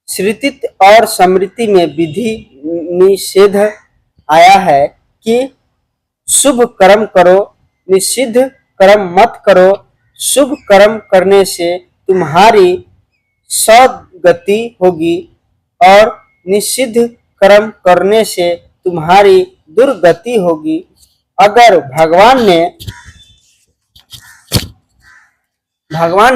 श्रुति और स्मृति में विधि निषेध आया है कि शुभ कर्म करो, निषिद्ध कर्म मत करो। शुभ कर्म करने से तुम्हारी सद्गति होगी और निषिद्ध कर्म करने से तुम्हारी दुर्गति होगी। अगर भगवान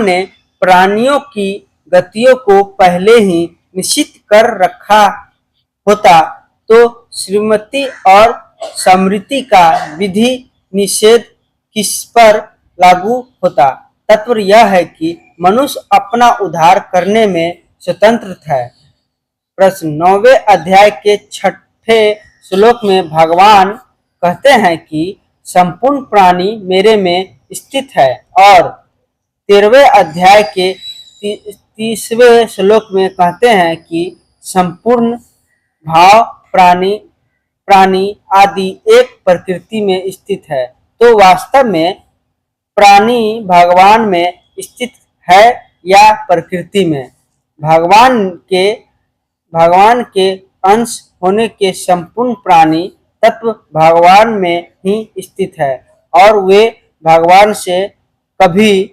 ने प्राणियों की गतियों को पहले ही निश्चित कर रखा होता तो श्रीमति और स्मृति का विधि निषेध किस पर लागू होता। तात्पर्य यह है कि मनुष्य अपना उद्धार करने में स्वतंत्र है। प्रश्न 9वें अध्याय के 6ठे श्लोक में भगवान कहते हैं कि संपूर्ण प्राणी मेरे में स्थित है और 13वें अध्याय के 30वें श्लोक में कहते हैं कि संपूर्ण भाव प्राणी आदि एक प्रकृति में स्थित है। तो वास्तव में प्राणी भगवान में स्थित है या प्रकृति में? भगवान के अंश होने के संपूर्ण प्राणी तत्व भगवान में ही स्थित है और वे भगवान से कभी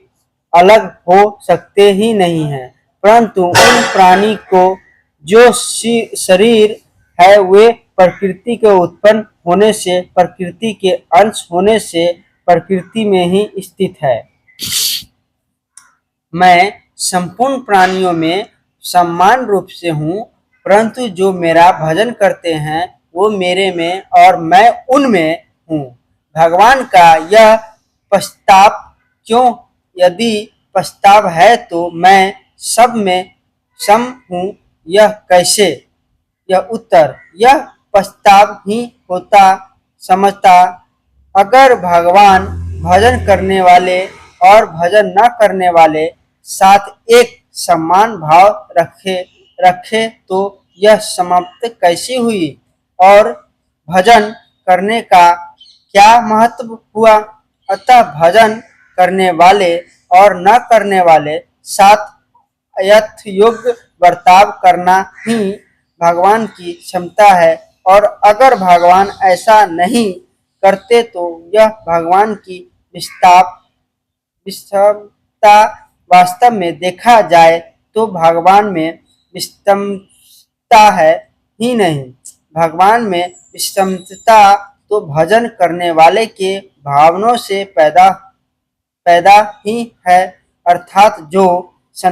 अलग हो सकते ही नहीं हैं। परंतु उन प्राणी को जो शरीर है वे प्रकृति के उत्पन्न होने से, प्रकृति के अंश होने से प्रकृति में ही स्थित है। मैं संपूर्ण प्राणियों में समान रूप से हूँ, परंतु जो मेरा भजन करते हैं वो मेरे में और मैं उनमें हूँ। भगवान का यह प्रस्ताव क्यों? यदि प्रस्ताव है तो मैं सब में सम हूँ, यह कैसे? यह उत्तर यह प्रस्ताव ही होता समझता। अगर भगवान भजन करने वाले और भजन न करने वाले साथ एक समान भाव रखे तो यह समाप्त कैसी हुई और भजन करने का क्या महत्व हुआ? अतः भजन करने वाले और न करने वाले साथ यथयोग्य बर्ताव करना ही भगवान की क्षमता है और अगर भगवान ऐसा नहीं करते तो यह भगवान की विषमता। वास्तव में देखा जाए तो भगवान में विषमता है ही नहीं। भगवान में विषमता तो भजन करने वाले के भावनाओं से पैदा ही है, अर्थात जो